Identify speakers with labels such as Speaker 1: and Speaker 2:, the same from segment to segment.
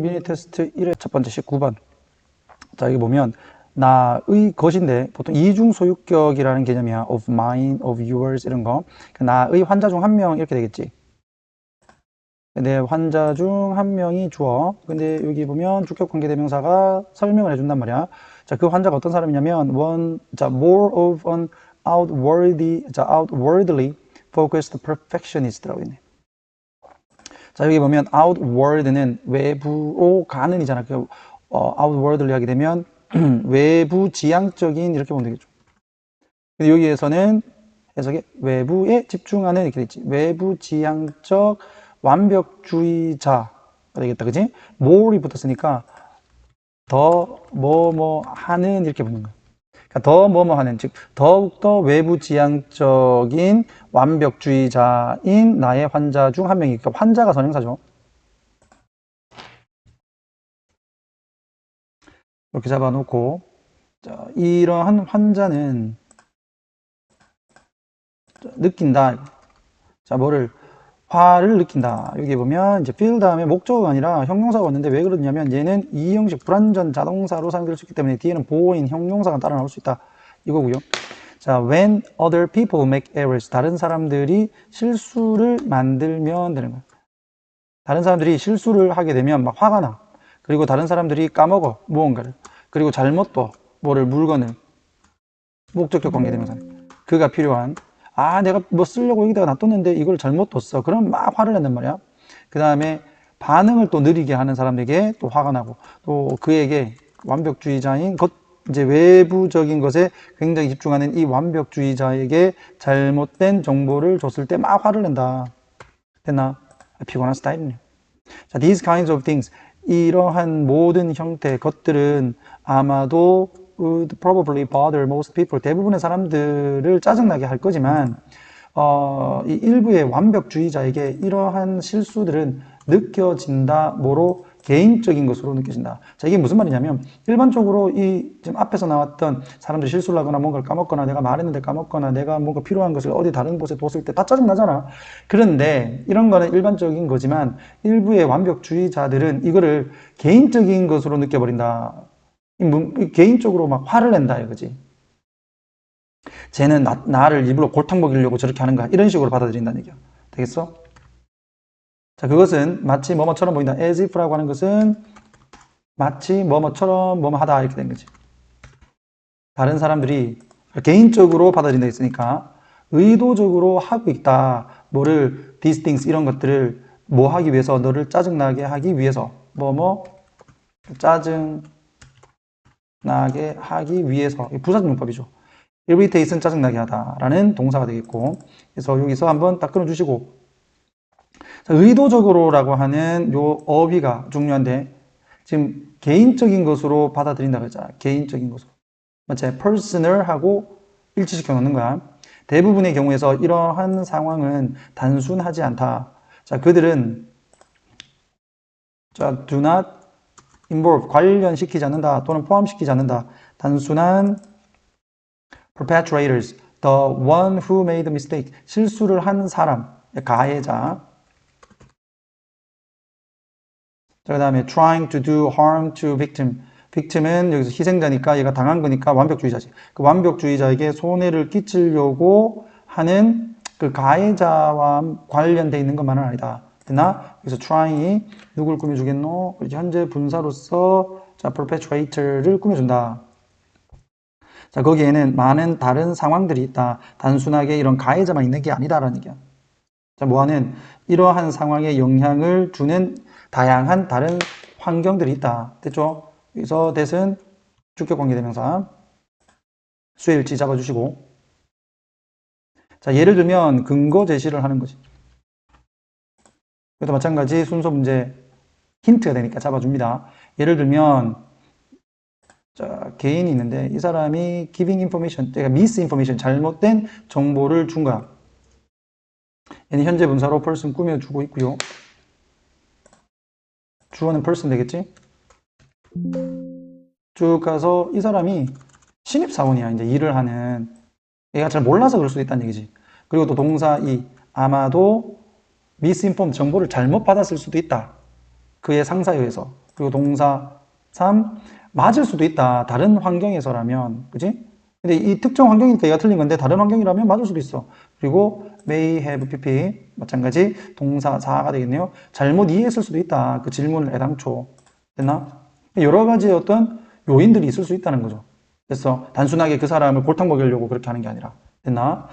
Speaker 1: 유닛 테스트 1의 첫 번째 19번. 자, 여기 보면 나의 것인데 보통 이중 소유격이라는 개념이야. of mine, of yours 이런 거. 나의 환자 중 한 명 이렇게 되겠지. 내 환자 중 한 명이 주어. 근데 여기 보면 주격 관계 대명사가 설명을 해준단 말이야. 자, 그 환자가 어떤 사람이냐면 more of an outwardly focused perfectionist라고 있네. 자, 여기 보면 outward는 외부로 가는 이잖아. outwardly 하게 되면 외부 지향적인 이렇게 보면 되겠죠. 근데 여기에서는 해석에 외부에 집중하는 이렇게 되겠지. 외부 지향적 완벽주의자가 되겠다. 그지? more이 붙었으니까 더 뭐뭐 하는 이렇게 붙는 거야. 그러니까 더 뭐뭐 하는, 즉 더욱더 외부 지향적인 완벽주의자인 나의 환자 중 한 명이. 그러니까 환자가 선행사죠. 이렇게 잡아놓고, 자, 이러한 환자는 느낀다. 자, 뭐를? 화를 느낀다. 여기 보면 이제 feel 다음에 목적어가 아니라 형용사가 왔는데 왜 그러냐면 얘는 이 형식 불완전 자동사로 사용될 수 있기 때문에 뒤에는 보어인 형용사가 따라 나올 수 있다. 이거고요. 자, when other people make errors. 다른 사람들이 실수를 만들면 되는 거야. 다른 사람들이 실수를 하게 되면 막 화가 나. 그리고 다른 사람들이 까먹어. 무언가를. 그리고 잘못 둬. 물건을. 목적격 관계되면서. 그가 필요한. 내가 뭐 쓰려고 여기다가 놔뒀는데 이걸 잘못 뒀어. 그럼 막 화를 낸단 말이야. 그 다음에 반응을 또 느리게 하는 사람에게 또 화가 나고, 또 그에게 완벽주의자인 이제 외부적인 것에 굉장히 집중하는 이 완벽주의자에게 잘못된 정보를 줬을 때 막 화를 낸다. 됐나? 피곤한 스타일이네. 자, these kinds of things. 이러한 모든 형태의 것들은 아마도 would probably bother most people. 대부분의 사람들을 짜증나게 할 거지만, 이 일부의 완벽주의자에게 이러한 실수들은 느껴진다. 뭐로? 개인적인 것으로 느껴진다. 자, 이게 무슨 말이냐면, 일반적으로 지금 앞에서 나왔던 사람들이 실수를 하거나 뭔가를 까먹거나 내가 말했는데 까먹거나 내가 뭔가 필요한 것을 어디 다른 곳에 뒀을 때 다 짜증나잖아. 그런데 이런 거는 일반적인 거지만 일부의 완벽주의자들은 이거를 개인적인 것으로 느껴버린다. 개인적으로 막 화를 낸다 이거지. 쟤는 나를 일부러 골탕 먹이려고 저렇게 하는 거야. 이런 식으로 받아들인다는 얘기야. 되겠어? 자, 그것은 마치 뭐뭐처럼 보인다. as if라고 하는 것은 마치 뭐뭐처럼 뭐뭐하다 이렇게 된 거지. 다른 사람들이 개인적으로 받아들인다 했으니까 의도적으로 하고 있다. 뭐를 these things 이런 것들을 뭐 하기 위해서, 너를 짜증나게 하기 위해서, 짜증나게 하기 위해서. 부사용법이죠. irritate은 짜증나게 하다라는 동사가 되겠고, 그래서 여기서 한번 딱 끊어주시고, 자, 의도적으로라고 하는 요 어휘가 중요한데, 지금 개인적인 것으로 받아들인다고 했잖아. 개인적인 것으로. 맞지? personal하고 일치시켜 놓는 거야. 대부분의 경우에서 이러한 상황은 단순하지 않다. 자, 그들은 do not involve, 관련시키지 않는다 또는 포함시키지 않는다. 단순한 perpetrators, the one who made a mistake, 실수를 한 사람, 가해자. 자, 그 다음에 trying to do harm to victim. victim은 여기서 희생자니까 얘가 당한 거니까 완벽주의자지. 그 완벽주의자에게 손해를 끼치려고 하는 그 가해자와 관련되어 있는 것만은 아니다. 됐나? 그래서 trying이 누굴 꾸며주겠노? 현재 분사로서 자, perpetrator를 꾸며준다. 자, 거기에는 많은 다른 상황들이 있다. 단순하게 이런 가해자만 있는 게 아니다라는 얘기야. 자, 뭐하는 이러한 상황에 영향을 주는 다양한 다른 환경들이 있다. 됐죠? 그래서 that은 주격관계대명사, 수일치 잡아주시고. 자, 예를 들면 근거 제시를 하는 거지. 이것도 마찬가지 순서 문제 힌트가 되니까 잡아줍니다. 예를 들면 자, 개인이 있는데 이 사람이 giving information, 그러니까 misinformation, 잘못된 정보를 준 거야. 얘는 현재 분사로 person 꾸며주고 있고요. 주어는 person 되겠지? 쭉 가서 이 사람이 신입사원이야. 이제 일을 하는. 얘가 잘 몰라서 그럴 수도 있다는 얘기지. 그리고 또 동사 아마도 misinformed, 정보를 잘못 받았을 수도 있다. 그의 상사에 의해서. 그리고 동사 3, 맞을 수도 있다. 다른 환경에서라면, 그지? 근데 이 특정 환경이니까 얘가 틀린 건데 다른 환경이라면 맞을 수도 있어. 그리고 may have pp 마찬가지 동사 4가 되겠네요. 잘못 이해했을 수도 있다. 그 질문을 애당초. 됐나? 여러 가지의 어떤 요인들이 있을 수 있다는 거죠. 그래서 단순하게 그 사람을 골탕 먹이려고 그렇게 하는 게 아니라. 됐나?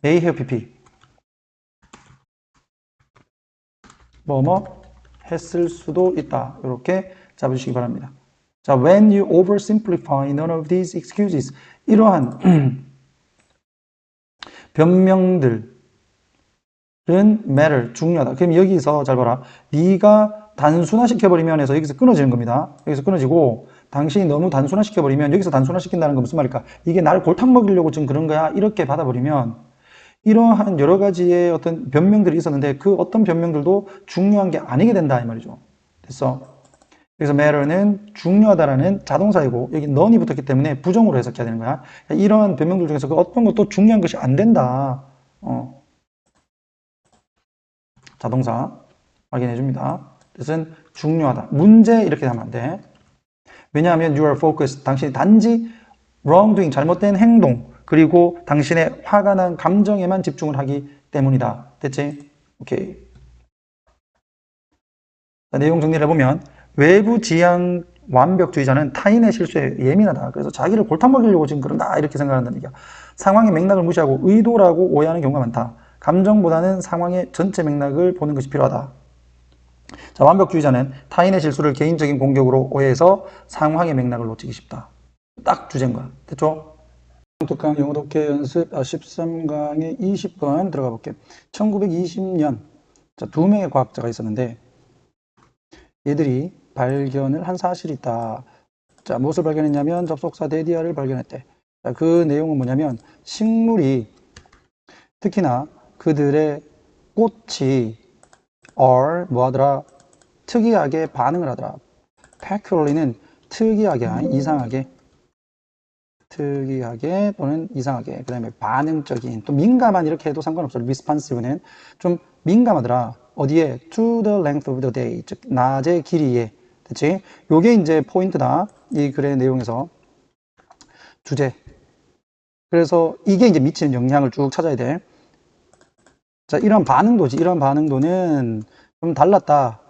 Speaker 1: may have pp 뭐뭐 했을 수도 있다. 이렇게 잡으시기 바랍니다. 자, when you oversimplify none of these excuses 이러한 변명들은 matter 중요하다. 그럼 여기서 잘 봐라. 네가 단순화시켜버리면 해서 여기서 끊어지는 겁니다. 여기서 끊어지고 당신이 너무 단순화시켜버리면 여기서 단순화시킨다는 건 무슨 말일까? 이게 날 골탕 먹이려고 지금 그런 거야. 이렇게 받아버리면 이러한 여러 가지의 어떤 변명들이 있었는데 그 어떤 변명들도 중요한 게 아니게 된다 이 말이죠. 됐어? 그래서 matter는 중요하다라는 자동사이고 여기 none이 붙었기 때문에 부정으로 해석해야 되는 거야. 이러한 변명들 중에서 그 어떤 것도 중요한 것이 안 된다. 자동사 확인해 줍니다. 뜻은 중요하다. 문제 이렇게 하면 안 돼. 왜냐하면 you are focused. 당신이 단지 wrongdoing 잘못된 행동 그리고 당신의 화가 난 감정에만 집중을 하기 때문이다. 됐지? 오케이. 자, 내용 정리를 해보면 외부 지향 완벽주의자는 타인의 실수에 예민하다. 그래서 자기를 골탕 먹이려고 지금 그런다. 이렇게 생각한다는 얘기야. 상황의 맥락을 무시하고 의도라고 오해하는 경우가 많다. 감정보다는 상황의 전체 맥락을 보는 것이 필요하다. 자, 완벽주의자는 타인의 실수를 개인적인 공격으로 오해해서 상황의 맥락을 놓치기 쉽다. 딱 주제인 거야. 됐죠? 독강 영어 독해 연습 13강의 20번 들어가 볼게요. 1920년 자, 두 명의 과학자가 있었는데 얘들이 발견을 한 사실이 있다. 자, 무엇을 발견했냐면 접속사 데디아를 발견했대. 자, 그 내용은 뭐냐면 식물이 특히나 그들의 꽃이 뭐하더라? 특이하게 반응을 하더라. peculiarly는 특이하게, 이상하게, 특이하게 또는 이상하게. 그 다음에 반응적인, 또 민감한 이렇게 해도 상관없어요. responsive는 좀 민감하더라. 어디에? to the length of the day. 즉, 낮의 길이에. 됐지? 요게 이제 포인트다. 이 글의 내용에서. 주제. 그래서 이게 이제 미치는 영향을 쭉 찾아야 돼. 자, 이런 반응도지. 이런 반응도는 좀 달랐다.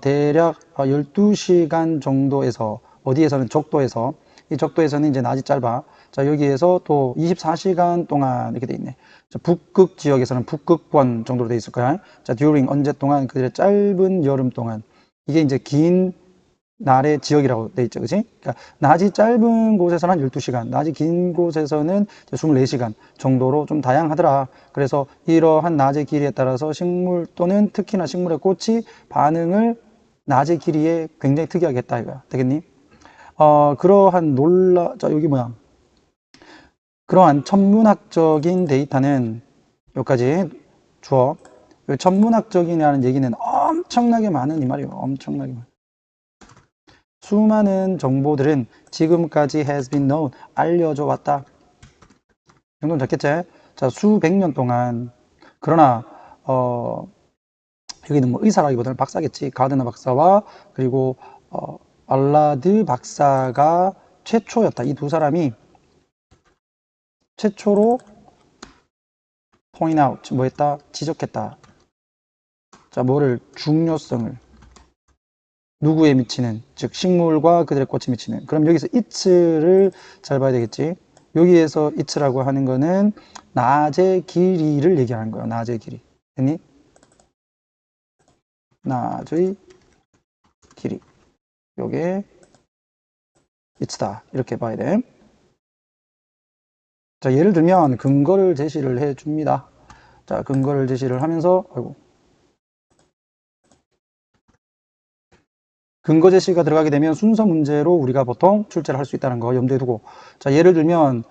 Speaker 1: 대략 12시간 정도에서, 어디에서는 적도에서, 이 적도에서는 이제 낮이 짧아. 자, 여기에서 또 24시간 동안 이렇게 돼 있네. 자, 북극 지역에서는 북극권 정도로 돼 있을 거야. 자, during 언제 동안 그들의 짧은 여름 동안. 이게 이제 긴 날의 지역이라고 돼 있죠. 그치? 그러니까 낮이 짧은 곳에서는 한 12시간, 낮이 긴 곳에서는 24시간 정도로 좀 다양하더라. 그래서 이러한 낮의 길이에 따라서 식물 또는 특히나 식물의 꽃이 반응을 낮의 길이에 굉장히 특이하게 했다 이거야. 되겠니? 그러한 자, 여기 뭐야? 그러한 천문학적인 데이터는 여기까지 주어. 천문학적이라는 얘기는 엄청나게 많은 이 말이에요. 엄청나게 많은. 수많은 정보들은 지금까지 has been known, 알려져 왔다. 정도는 잡겠지? 자, 수백 년 동안. 그러나, 여기는 뭐 의사라기보다는 박사겠지. 가드너 박사와 그리고, 알라드 박사가 최초였다. 이 두 사람이 최초로 point out, 뭐 했다? 지적했다. 자, 뭐를? 중요성을. 누구에 미치는, 즉 식물과 그들의 꽃에 미치는. 그럼 여기서 it를 잘 봐야 되겠지. 여기에서 it라고 하는 거는 낮의 길이를 얘기하는 거예요. 낮의 길이. 됐니? 낮의 길이. 요게 it다. 이렇게 봐야 돼. 자, 예를 들면 근거를 제시를 해 줍니다. 자, 근거를 제시를 하면서 근거 제시가 들어가게 되면 순서 문제로 우리가 보통 출제를 할 수 있다는 거 염두에 두고. 자, 예를 들면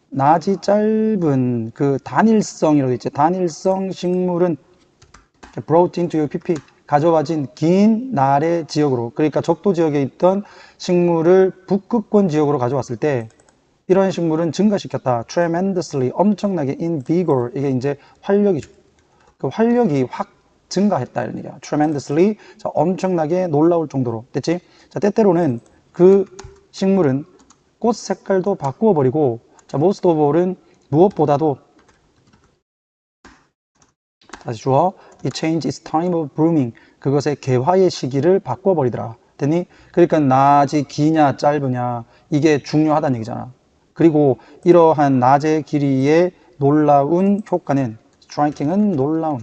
Speaker 1: 낮이 짧은 그 단일성이라고 있죠. 단일성 식물은 brought into your pp 가져와진 긴 날의 지역으로, 그러니까 적도 지역에 있던 식물을 북극권 지역으로 가져왔을 때 이런 식물은 증가시켰다. tremendously 엄청나게 in vigor 이게 이제 활력이죠. 그 활력이 확 증가했다 이런 얘기야. tremendously. 자, 엄청나게 놀라울 정도로. 됐지? 자, 때때로는 그 식물은 꽃 색깔도 바꾸어 버리고, 자, most of all은 무엇보다도, 다시 주어, it changed its time of blooming. 그것의 개화의 시기를 바꾸어 버리더라. 됐니? 그러니까 낮이 기냐 짧으냐 이게 중요하다는 얘기잖아. 그리고 이러한 낮의 길이의 놀라운 효과는, striking은 놀라운,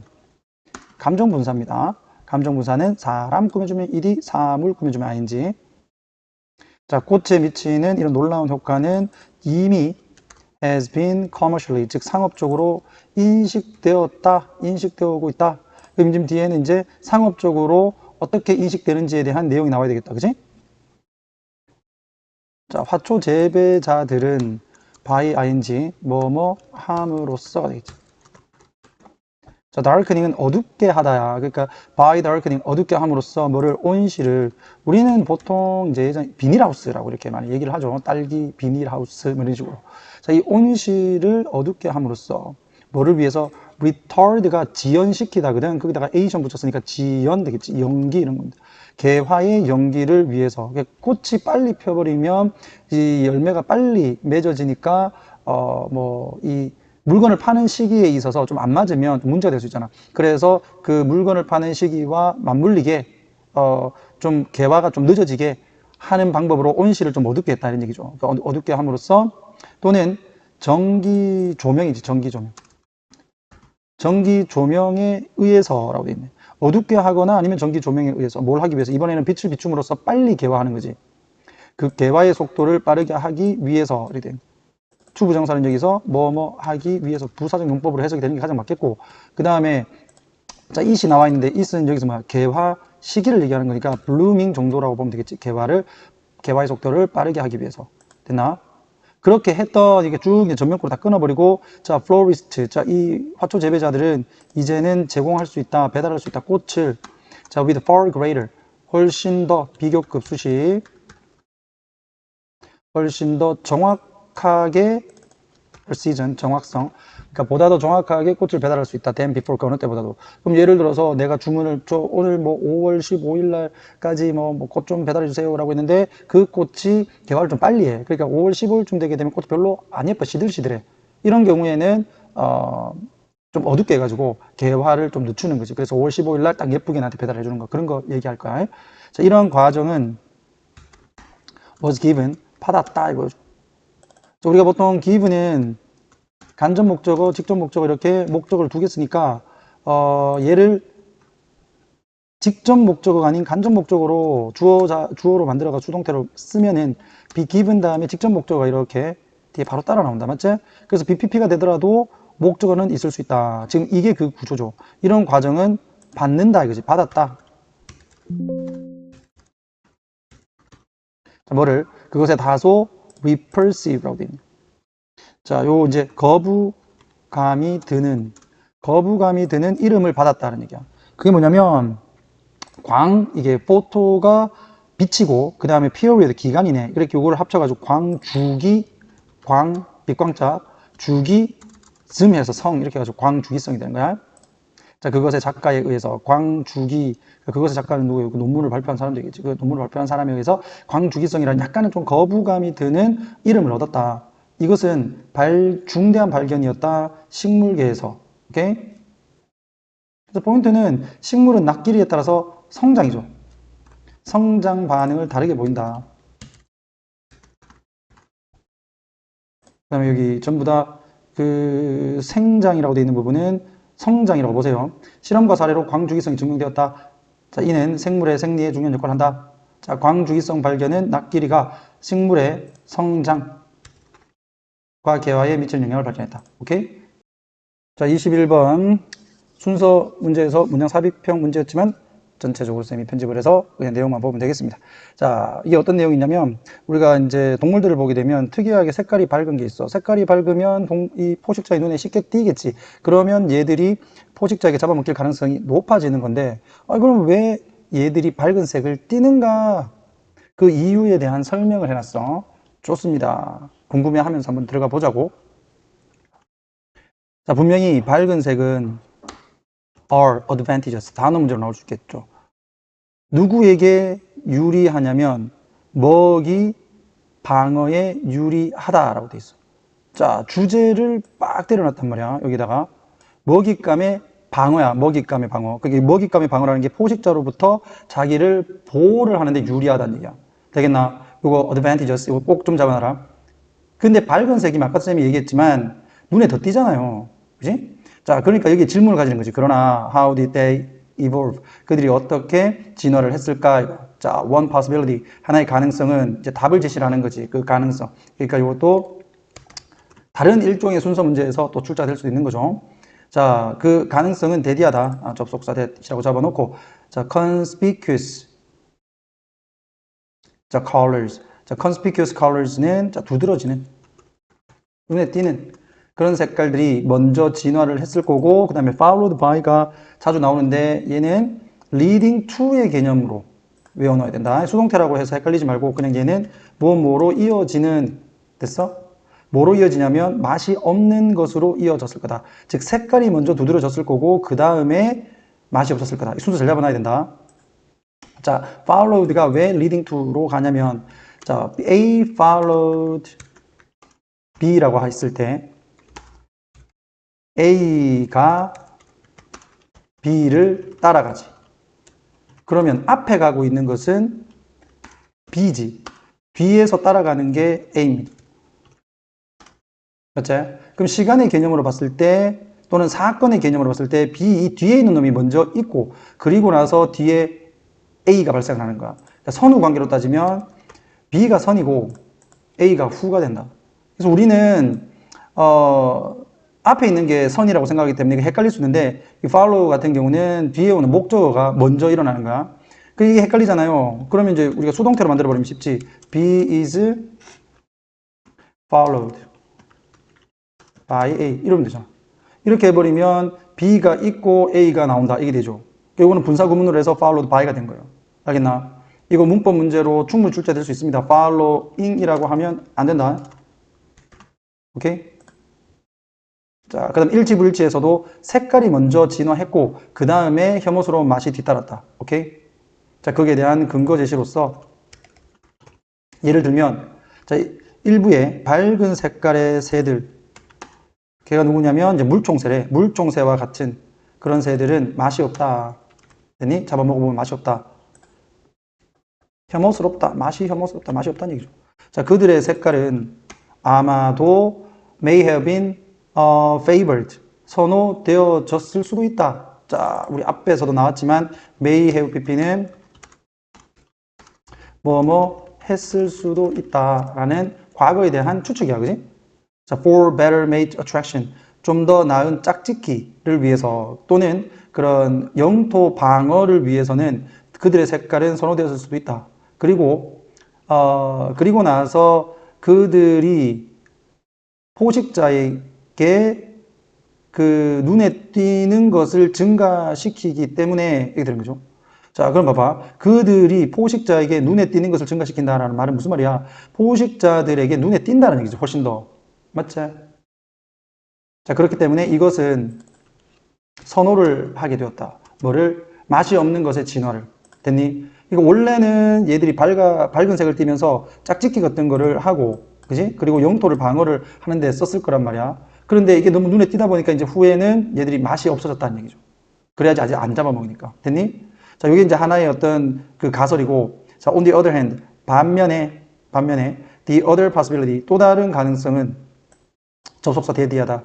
Speaker 1: 감정분사입니다. 감정분사는 사람 꾸며주면 ed, 사물 꾸며주면 ing. 자, 꽃에 미치는 이런 놀라운 효과는 이미 has been commercially, 즉 상업적으로 인식되어오고 있다. 그럼 지금 뒤에는 이제 상업적으로 어떻게 인식되는지에 대한 내용이 나와야 되겠다. 그지? 자, 화초 재배자들은 by ing, 뭐뭐 함으로써가 되겠지. 자, darkening은 어둡게 하다야. 그러니까 by darkening, 어둡게 함으로써 뭐를, 온실을, 우리는 보통 이제 예전에 비닐하우스라고 이렇게 많이 얘기를 하죠. 딸기 비닐하우스 뭐 이런 식으로. 자, 이 온실을 어둡게 함으로써 뭐를 위해서, retard가 지연시키다거든. 거기다가 에이션 붙였으니까 지연 되겠지. 연기 이런 겁니다. 개화의 연기를 위해서. 꽃이 빨리 펴버리면 이 열매가 빨리 맺어지니까 이 물건을 파는 시기에 있어서 좀 안 맞으면 문제가 될 수 있잖아. 그래서 그 물건을 파는 시기와 맞물리게 좀 개화가 좀 늦어지게 하는 방법으로 온실을 좀 어둡게 했다 이런 얘기죠. 그러니까 어둡게 함으로써, 또는 전기 조명이지. 전기 조명. 전기 조명에 의해서라고 되어 있네. 어둡게 하거나 아니면 전기 조명에 의해서 뭘 하기 위해서, 이번에는 빛을 비춤으로써 빨리 개화하는 거지. 그 개화의 속도를 빠르게 하기 위해서 이렇게 돼. 투부정사는 여기서 뭐뭐 하기 위해서 부사적 용법으로 해석이 되는 게 가장 맞겠고, 그 다음에 자, it이 나와 있는데 it은 여기서 뭐야, 개화 시기를 얘기하는 거니까 blooming 정도라고 보면 되겠지. 개화의 속도를 빠르게 하기 위해서. 됐나? 그렇게 했던, 이게 쭉 전면구로 다 끊어버리고, 자, florist, 자, 이 화초 재배자들은 이제는 제공할 수 있다, 배달할 수 있다, 꽃을, 자, with far greater, 훨씬 더 비교급 수식, 훨씬 더 정확하게, precision, 정확성, 그러니까 보다 더 정확하게 꽃을 배달할 수 있다, than before, 그 어느 때보다도. 그럼 예를 들어서 내가 주문을, 오늘 뭐 5월 15일 날까지 뭐 꽃 좀 배달해 주세요 라고 했는데 그 꽃이 개화를 좀 빨리 해. 그러니까 5월 15일쯤 되게 되면 꽃이 별로 안 예뻐, 시들시들해. 이런 경우에는 좀 어둡게 해가지고 개화를 좀 늦추는 거지. 그래서 5월 15일 날 딱 예쁘게 나한테 배달해 주는 거, 그런 거 얘기할 거야. 자, 이런 과정은 was given, 받았다 이거죠. 우리가 보통 given은 간접 목적어, 직접 목적어 이렇게 목적어를 두 개 쓰니까 얘를 직접 목적어가 아닌 간접 목적어로 주어로 만들어가 수동태로 쓰면은 be given 다음에 직접 목적어가 이렇게 뒤에 바로 따라 나온다. 맞지? 그래서 BPP가 되더라도 목적어는 있을 수 있다. 지금 이게 그 구조죠. 이런 과정은 받는다 이거지. 받았다. 자, 뭐를? 그것에 다소 repulsive라고 되어 있네. 자, 요 이제 거부감이 드는 이름을 받았다는 얘기야. 그게 뭐냐면, 이게 포토가 비치고, 그 다음에 period, 기간이네. 이렇게 요거를 합쳐가지고 빛광자, 주기즘 해서 성, 이렇게 해가지고 광주기성이 되는 거야. 자, 그것의 작가에 의해서, 그것의 작가는 누구예요? 그 논문을 발표한 사람들이겠지. 그 논문을 발표한 사람에 의해서 광주기성이라는 약간은 좀 거부감이 드는 이름을 얻었다. 이것은 중대한 발견이었다. 식물계에서. 오케이? 그래서 포인트는 식물은 낫기리에 따라서 성장이죠. 성장 반응을 다르게 보인다. 그 다음에 여기 전부 다 그 생장이라고 되어 있는 부분은 성장이라고 보세요. 실험과 사례로 광주기성이 증명되었다. 자, 이는 생물의 생리에 중요한 역할을 한다. 자, 광주기성 발견은 낫기리가 식물의 성장과 개화에 미치는 영향을 발견했다. 오케이? 자, 21번 순서 문제에서 문장 삽입형 문제였지만 전체적으로 쌤이 편집을 해서 그냥 내용만 보면 되겠습니다. 자, 이게 어떤 내용이냐면, 우리가 이제 동물들을 보게 되면 특이하게 색깔이 밝은 게 있어. 색깔이 밝으면 이 포식자의 눈에 쉽게 띄겠지. 그러면 얘들이 포식자에게 잡아먹힐 가능성이 높아지는 건데, 그럼 왜 얘들이 밝은 색을 띠는가? 그 이유에 대한 설명을 해놨어. 좋습니다. 궁금해하면서 한번 들어가 보자고. 자, 분명히 밝은 색은 are advantageous. 단어 문제로 나올 수 있겠죠. 누구에게 유리하냐면 먹이 방어에 유리하다라고 돼 있어. 자, 주제를 빡 때려놨단 말이야. 여기다가 먹잇감의 방어야. 먹잇감의 방어. 그게 먹잇감의 방어라는 게 포식자로부터 자기를 보호를 하는데 유리하다는 얘기야. 되겠나? 이거 advantageous. 이거 꼭 좀 잡아놔라. 근데 밝은 색이면 아까 쌤이 얘기했지만 눈에 더 띄잖아요. 그지? 자, 그러니까 여기 질문을 가지는 거지. 그러나 how did they evolve? 그들이 어떻게 진화를 했을까? 자, one possibility. 하나의 가능성은 이제 답을 제시하는 거지. 그 가능성. 그러니까 이것도 다른 일종의 순서 문제에서 또 출제될 수도 있는 거죠. 자, 그 가능성은 대디하다. 접속사 대시라고 잡아놓고, 자, conspicuous. 자, colors. 자, conspicuous colors는 자, 두드러지는, 눈에 띄는 그런 색깔들이 먼저 진화를 했을 거고, 그 다음에 followed by가 자주 나오는데 얘는 leading to의 개념으로 외워놔야 된다. 수동태라고 해서 헷갈리지 말고 그냥 얘는 뭐로 이어지는, 됐어? 뭐로 이어지냐면 맛이 없는 것으로 이어졌을 거다. 즉 색깔이 먼저 두드러졌을 거고 그 다음에 맛이 없었을 거다. 이 순서 잘 잡아놔야 된다. 자, followed가 왜 leading to로 가냐면, 자, A followed B라고 했을 때 A가 B를 따라가지. 그러면 앞에 가고 있는 것은 B지. 뒤에서 따라가는 게 A입니다. 맞지? 그럼 시간의 개념으로 봤을 때 또는 사건의 개념으로 봤을 때 B 이 뒤에 있는 놈이 먼저 있고 그리고 나서 뒤에 A가 발생하는 거야. 그러니까 선후 관계로 따지면 B가 선이고 A가 후가 된다. 그래서 우리는 앞에 있는 게 선이라고 생각하기 때문에 헷갈릴 수 있는데 이 follow 같은 경우는 뒤에 오는 목적어가 먼저 일어나는 거야. 이게 헷갈리잖아요. 그러면 이제 우리가 수동태로 만들어 버리면 쉽지. B is followed by A 이러면 되잖아. 이렇게 해버리면 B가 있고 A가 나온다 이게 되죠. 이거는 분사 구문으로 해서 followed by가 된 거예요. 알겠나? 이거 문법 문제로 충분히 출제될 수 있습니다. following이라고 하면 안 된다. 오케이? 자, 그 다음 일치불일치에서도 색깔이 먼저 진화했고 그 다음에 혐오스러운 맛이 뒤따랐다. 오케이? 자, 거기에 대한 근거 제시로서 예를 들면 자, 일부의 밝은 색깔의 새들 걔가 누구냐면 이제 물총새래. 물총새와 같은 그런 새들은 맛이 없다. 됐니? 잡아먹어보면 맛이 없다. 혐오스럽다. 맛이 혐오스럽다. 맛이 없다는 얘기죠. 자, 그들의 색깔은 아마도 may have been favored. 선호되어졌을 수도 있다. 자, 우리 앞에서도 나왔지만 may have pp는 뭐뭐 했을 수도 있다라는 과거에 대한 추측이야. 그지? 자, for better mate attraction. 좀 더 나은 짝짓기를 위해서 또는 그런 영토 방어를 위해서는 그들의 색깔은 선호되었을 수도 있다. 그리고 나서 그들이 포식자에게 그 눈에 띄는 것을 증가시키기 때문에 이렇게 되는 거죠. 자, 그럼 봐봐. 그들이 포식자에게 눈에 띄는 것을 증가시킨다라는 말은 무슨 말이야? 포식자들에게 눈에 띈다는 얘기죠. 훨씬 더. 맞지? 자, 그렇기 때문에 이것은 선호를 하게 되었다. 뭐를? 맛이 없는 것의 진화를. 됐니? 이거 원래는 얘들이 밝은 색을 띠면서 짝짓기 같은 거를 하고, 그지? 그리고 영토를 방어를 하는데 썼을 거란 말이야. 그런데 이게 너무 눈에 띄다 보니까 이제 후에는 얘들이 맛이 없어졌다는 얘기죠. 그래야지 아직 안 잡아먹으니까. 됐니? 자, 이게 이제 하나의 어떤 그 가설이고, 자, on the other hand, 반면에, the other possibility, 또 다른 가능성은 접속사 대디하다.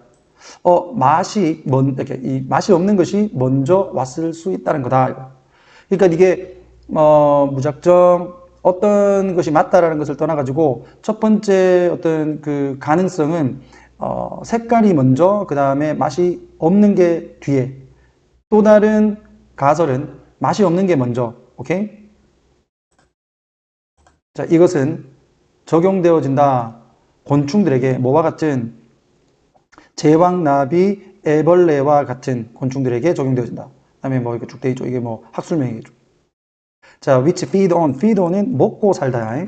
Speaker 1: 이렇게, 이 맛이 없는 것이 먼저 왔을 수 있다는 거다. 그러니까 이게, 무작정 어떤 것이 맞다라는 것을 떠나가지고 첫 번째 어떤 그 가능성은, 색깔이 먼저, 그 다음에 맛이 없는 게 뒤에. 또 다른 가설은 맛이 없는 게 먼저. 오케이? 자, 이것은 적용되어진다. 곤충들에게 뭐와 같은 제왕, 나비, 애벌레와 같은 곤충들에게 적용되어진다. 그 다음에 뭐 이거 쭉 돼 있죠. 이게 뭐 학술명이죠. 자, which feed on. feed on은 먹고 살다.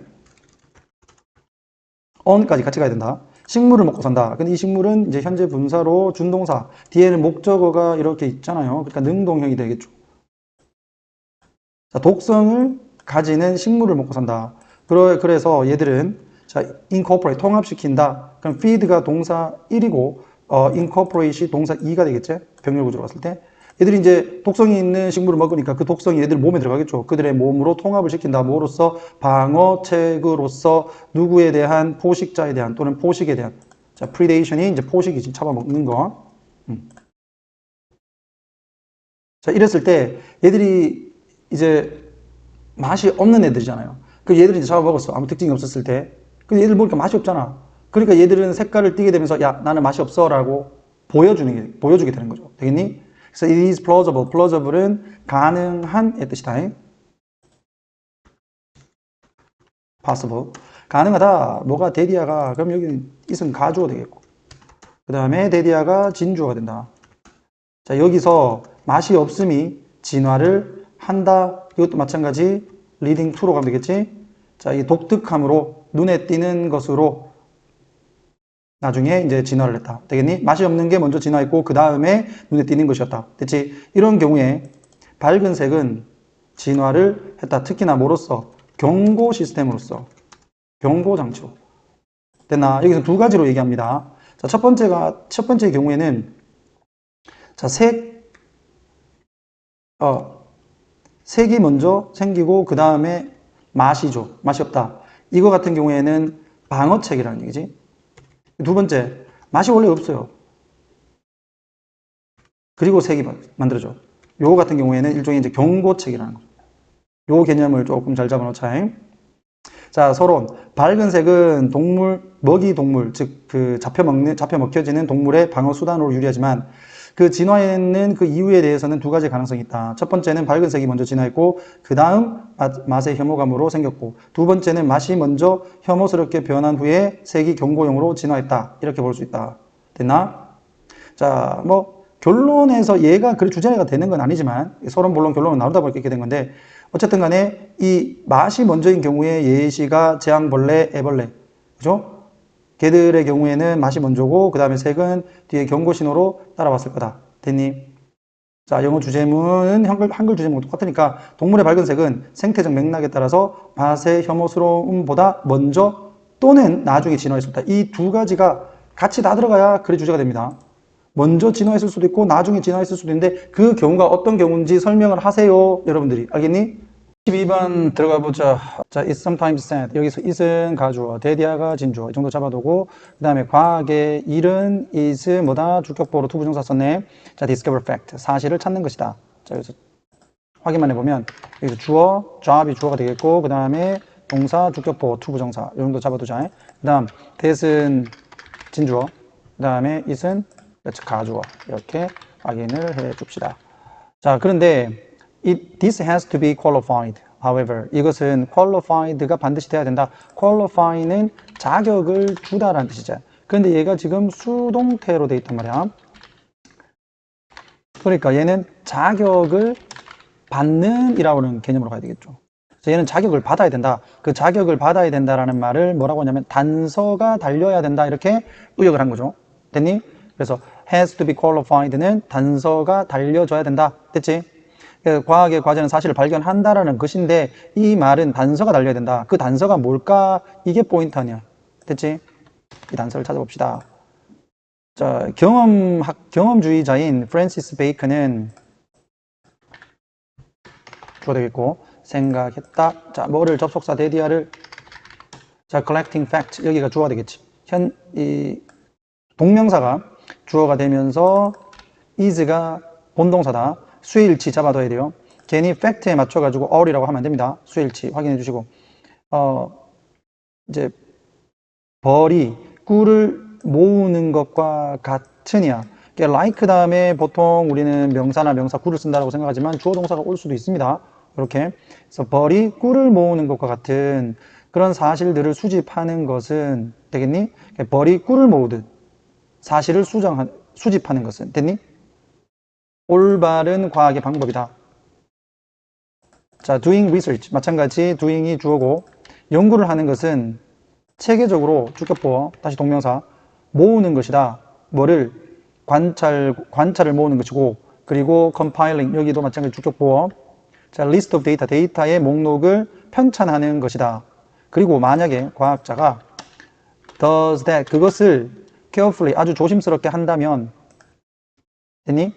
Speaker 1: on까지 같이 가야 된다. 식물을 먹고 산다. 근데 이 식물은 이제 현재 분사로 준동사, 뒤에는 목적어가 이렇게 있잖아요. 그러니까 능동형이 되겠죠. 자, 독성을 가지는 식물을 먹고 산다. 그래서 얘들은 자, incorporate, 통합시킨다. 그럼 feed가 동사 1이고, incorporate이 동사 2가 되겠지? 병렬 구조로 봤을 때. 얘들이 이제 독성이 있는 식물을 먹으니까 그 독성이 얘들 몸에 들어가겠죠. 그들의 몸으로 통합을 시킨다. 뭐로써? 방어책으로서 누구에 대한 포식자에 대한 또는 포식에 대한. 자, predation이 이제 포식이지. 잡아먹는 거. 자, 이랬을 때 얘들이 이제 맛이 없는 애들이잖아요. 그 얘들이 이제 잡아먹었어. 아무 특징이 없었을 때. 근데 얘들 보니까 맛이 없잖아. 그러니까 얘들은 색깔을 띠게 되면서 야, 나는 맛이 없어 라고 보여주게 되는 거죠. 되겠니? 그래서 it is plausible. plausible은 가능한의 뜻이다. possible. 가능하다. 뭐가 데디아가, 그럼 여기는 it은 가주어 되겠고. 그 다음에 데디아가 진주어가 된다. 자, 여기서 맛이 없음이 진화를 한다. 이것도 마찬가지 leading to로 가면 되겠지. 자, 이 독특함으로 눈에 띄는 것으로 나중에 이제 진화를 했다. 되겠니? 맛이 없는 게 먼저 진화했고 그 다음에 눈에 띄는 것이었다. 됐지? 이런 경우에 밝은 색은 진화를 했다. 특히나 뭐로써? 경고 시스템으로서. 경고 장치로. 됐나? 여기서 두 가지로 얘기합니다. 자, 첫 번째 경우에는 자, 색이 먼저 생기고 그 다음에 맛이죠. 맛이 없다. 이거 같은 경우에는 방어책이라는 얘기지. 두 번째, 맛이 원래 없어요. 그리고 색이 만들어져. 요거 같은 경우에는 일종의 이제 경고책이라는 거죠. 요 개념을 조금 잘 잡아놓자. 자, 서론. 밝은 색은 먹이 동물, 즉, 잡혀 먹혀지는 동물의 방어 수단으로 유리하지만, 그 진화에는 그 이유에 대해서는 두 가지 가능성이 있다. 첫 번째는 밝은 색이 먼저 진화했고, 그 다음 맛의 혐오감으로 생겼고, 두 번째는 맛이 먼저 혐오스럽게 변한 후에 색이 경고용으로 진화했다. 이렇게 볼 수 있다. 됐나? 자, 결론에서 얘가 그래 주제가 되는 건 아니지만, 서론, 본론, 결론은 나누다 보니까 이렇게 된 건데, 어쨌든 간에 이 맛이 먼저인 경우에 예시가 재앙벌레, 애벌레. 그죠? 걔들의 경우에는 맛이 먼저고 그 다음에 색은 뒤에 경고 신호로 따라왔을 거다. 됐니? 자, 영어 주제문은 한글 주제문과 똑같으니까 동물의 밝은 색은 생태적 맥락에 따라서 맛의 혐오스러움보다 먼저 또는 나중에 진화했을 때 이 두 가지가 같이 다 들어가야 글의 주제가 됩니다. 먼저 진화했을 수도 있고 나중에 진화했을 수도 있는데 그 경우가 어떤 경우인지 설명을 하세요. 여러분들이 알겠니? 12번 들어가 보자. 자, it's sometimes said. 여기서 it은 가주어, 데디아가 진주어. 이 정도 잡아두고 그 다음에 과학의 일은 is 뭐다? 주격보로 투부정사 썼네. 자, discover fact. 사실을 찾는 것이다. 자, 여기서 확인만 해보면 여기서 주어, job이 주어가 되겠고 그 다음에 동사, 주격보, 투부정사. 이 정도 잡아두자. 그 다음 that은 진주어. 그 다음에 it은 가주어. 이렇게 확인을 해 줍시다. 자, 그런데 this has to be qualified. However, 이것은 qualified가 반드시 돼야 된다. qualify는 자격을 주다라는 뜻이죠. 그런데 얘가 지금 수동태로 돼 있단 말이야. 그러니까 얘는 자격을 받는 이라고 하는 개념으로 가야 되겠죠. 그래서 얘는 자격을 받아야 된다. 그 자격을 받아야 된다라는 말을 뭐라고 하냐면 단서가 달려야 된다. 이렇게 의역을 한 거죠. 됐니? 그래서 has to be qualified는 단서가 달려줘야 된다. 됐지? 과학의 과제는 사실을 발견한다라는 것인데 이 말은 단서가 달려야 된다. 그 단서가 뭘까? 이게 포인트 아니야. 됐지? 이 단서를 찾아봅시다. 자, 경험주의자인 프랜시스 베이컨은 주어 되겠고 생각했다. 자, 뭐를 접속사 데디아를 자, collecting fact 여기가 주어가 되겠지. 이 동명사가 주어가 되면서 is가 본동사다. 수일치 잡아둬야 돼요. 괜히 팩트에 맞춰가지고 all이라고 하면 안 됩니다. 수일치 확인해 주시고 이제 벌이 꿀을 모으는 것과 같으냐. like 다음에 보통 우리는 명사나 명사 꿀을 쓴다고 생각하지만 주어 동사가 올 수도 있습니다. 이렇게 그래서 벌이 꿀을 모으는 것과 같은 그런 사실들을 수집하는 것은 되겠니? 벌이 꿀을 모으듯 사실을 수집하는 것은 됐니? 올바른 과학의 방법이다. 자, doing research. 마찬가지 doing이 주어고 연구를 하는 것은 체계적으로 주격보, 다시 동명사 모으는 것이다. 뭐를? 관찰을 모으는 것이고, 그리고 compiling, 여기도 마찬가지 주격보어. 자, list of data, 데이터의 목록을 편찬하는 것이다. 그리고 만약에 과학자가 does that, 그것을 carefully, 아주 조심스럽게 한다면, 됐니?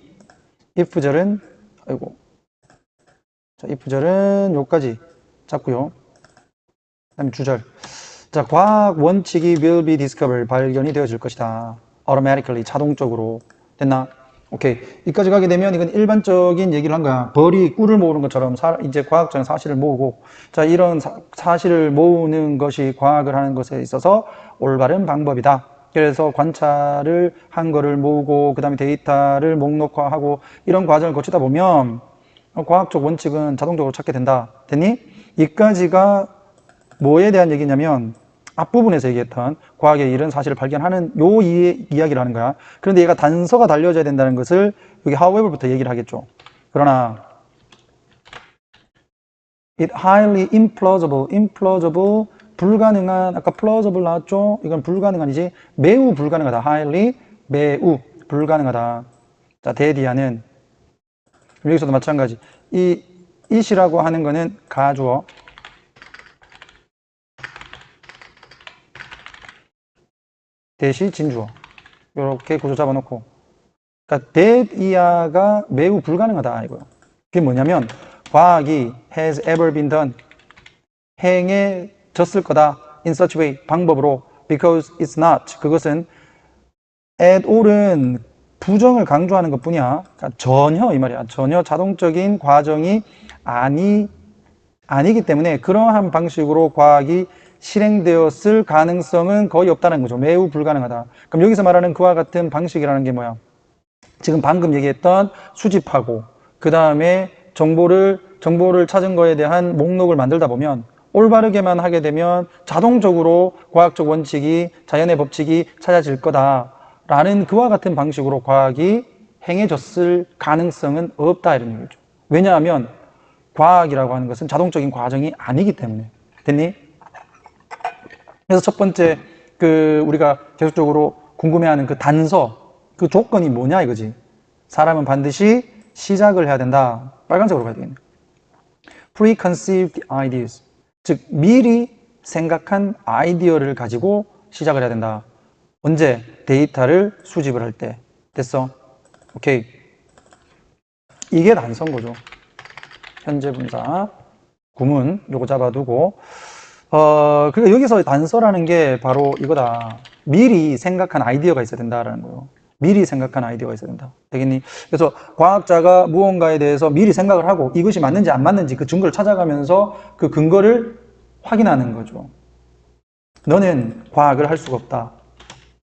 Speaker 1: if절은, 아이고. 자, if절은 요까지 잡고요. 그 다음에 주절. 자, 과학 원칙이 will be discovered, 발견이 되어질 것이다. automatically, 자동적으로. 됐나? 오케이. 여기까지 가게 되면 이건 일반적인 얘기를 한 거야. 벌이 꿀을 모으는 것처럼 이제 과학자는 사실을 모으고, 자, 이런 사실을 모으는 것이 과학을 하는 것에 있어서 올바른 방법이다. 그래서 관찰을 한 거를 모으고, 그 다음에 데이터를 목록화하고, 이런 과정을 거치다 보면 과학적 원칙은 자동적으로 찾게 된다. 됐니? 이까지가 뭐에 대한 얘기냐면 앞부분에서 얘기했던 과학의 이런 사실을 발견하는 요 이야기를 하는 거야. 그런데 얘가 단서가 달려져야 된다는 것을 여기 however부터 얘기를 하겠죠. 그러나 it highly implausible, 불가능한, 아까 plausible 나왔죠? 이건 불가능한이지. 매우 불가능하다. highly, 매우 불가능하다. 자, 대디아는 여기서도 마찬가지. 이 it이라고 하는 거는 가주어, 대시 진주어. 이렇게 구조 잡아놓고. 그러니까 대이하가 매우 불가능하다 이거요. 그게 뭐냐면 과학이 has ever been done, 행해졌을 거다 in such way, 방법으로, because it's not, 그것은 at all은 부정을 강조하는 것 뿐이야. 그러니까 전혀 이 말이야. 전혀 자동적인 과정이 아니기 때문에 그러한 방식으로 과학이 실행되었을 가능성은 거의 없다는 거죠. 매우 불가능하다. 그럼 여기서 말하는 그와 같은 방식이라는 게 뭐야? 지금 방금 얘기했던 수집하고 그 다음에 정보를 찾은 거에 대한 목록을 만들다 보면 올바르게만 하게 되면 자동적으로 과학적 원칙이, 자연의 법칙이 찾아질 거다라는 그와 같은 방식으로 과학이 행해졌을 가능성은 없다 이런 얘기죠. 왜냐하면 과학이라고 하는 것은 자동적인 과정이 아니기 때문에. 됐니? 그래서 첫 번째 우리가 계속적으로 궁금해하는 그 단서, 그 조건이 뭐냐 이거지. 사람은 반드시 시작을 해야 된다. 빨간색으로 가야 되겠네. Preconceived ideas, 즉 미리 생각한 아이디어를 가지고 시작을 해야 된다. 언제? 데이터를 수집을 할 때. 됐어? 오케이. 이게 단서인 거죠. 현재 분사, 구문 요거 잡아두고 그러니까 여기서 단서라는 게 바로 이거다. 미리 생각한 아이디어가 있어야 된다라는 거예요. 미리 생각한 아이디어가 있어야 된다. 되겠니? 그래서 과학자가 무언가에 대해서 미리 생각을 하고 이것이 맞는지 안 맞는지 그 증거를 찾아가면서 그 근거를 확인하는 거죠. 너는 과학을 할 수가 없다.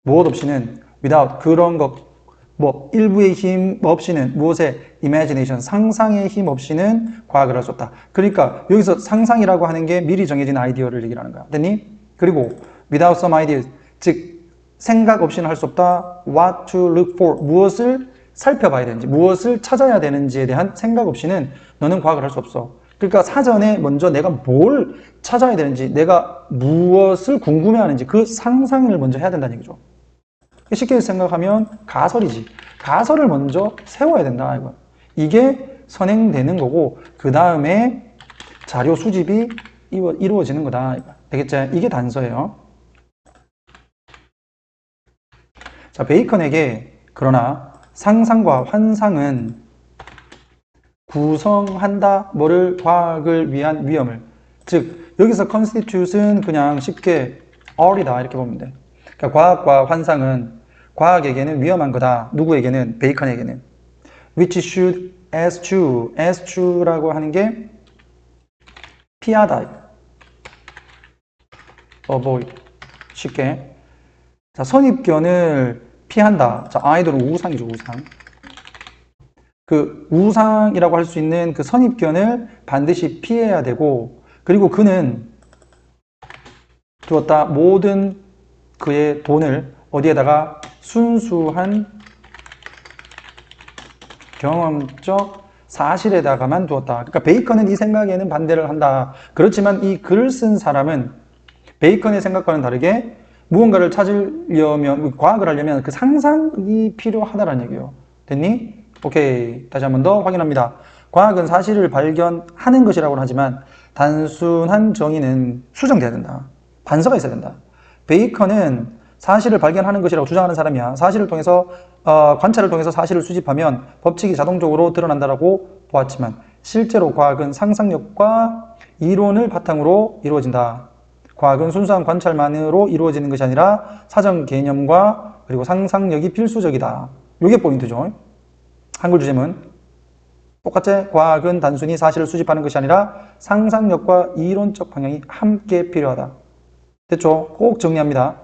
Speaker 1: 무엇 없이는 without, 그런 것, 일부의 힘 없이는, 무엇의 imagination, 상상의 힘 없이는 과학을 할 수 없다. 그러니까 여기서 상상이라고 하는 게 미리 정해진 아이디어를 얘기를 하는 거야. 됐니? 그리고 without some ideas, 즉 생각 없이는 할 수 없다. what to look for, 무엇을 살펴봐야 되는지, 무엇을 찾아야 되는지에 대한 생각 없이는 너는 과학을 할 수 없어. 그러니까 사전에 먼저 내가 뭘 찾아야 되는지, 내가 무엇을 궁금해하는지 그 상상을 먼저 해야 된다는 얘기죠. 쉽게 생각하면 가설이지. 가설을 먼저 세워야 된다. 이게 선행되는 거고 그 다음에 자료 수집이 이루어지는 거다. 되겠지? 이게 단서예요. 자, 베이컨에게 그러나 상상과 환상은 구성한다. 뭐를? 과학을 위한 위험을. 즉 여기서 constitute은 그냥 쉽게 all이다 이렇게 보면 돼. 그러니까 과학과 환상은 과학에게는 위험한 거다. 누구에게는? 베이컨에게는. Which should eschew 라고 하는 게 피하다. avoid. 쉽게. 자, 선입견을 피한다. 자, 아이돌은 우상이죠, 우상. 그 우상이라고 할 수 있는 그 선입견을 반드시 피해야 되고, 그리고 그는 두었다. 모든 그의 돈을 어디에다가? 순수한 경험적 사실에다가만 두었다. 그러니까 베이컨은 이 생각에는 반대를 한다. 그렇지만 이 글을 쓴 사람은 베이컨의 생각과는 다르게 무언가를 찾으려면, 과학을 하려면 그 상상이 필요하다라는 얘기예요. 됐니? 오케이. 다시 한 번 더 확인합니다. 과학은 사실을 발견하는 것이라고는 하지만 단순한 정의는 수정돼야 된다. 반서가 있어야 된다. 베이컨은 사실을 발견하는 것이라고 주장하는 사람이야. 사실을 통해서 관찰을 통해서 사실을 수집하면 법칙이 자동적으로 드러난다라고 보았지만 실제로 과학은 상상력과 이론을 바탕으로 이루어진다. 과학은 순수한 관찰만으로 이루어지는 것이 아니라 사전 개념과 그리고 상상력이 필수적이다. 이게 포인트죠. 한글 주제문. 똑같이 과학은 단순히 사실을 수집하는 것이 아니라 상상력과 이론적 방향이 함께 필요하다. 됐죠? 꼭 정리합니다.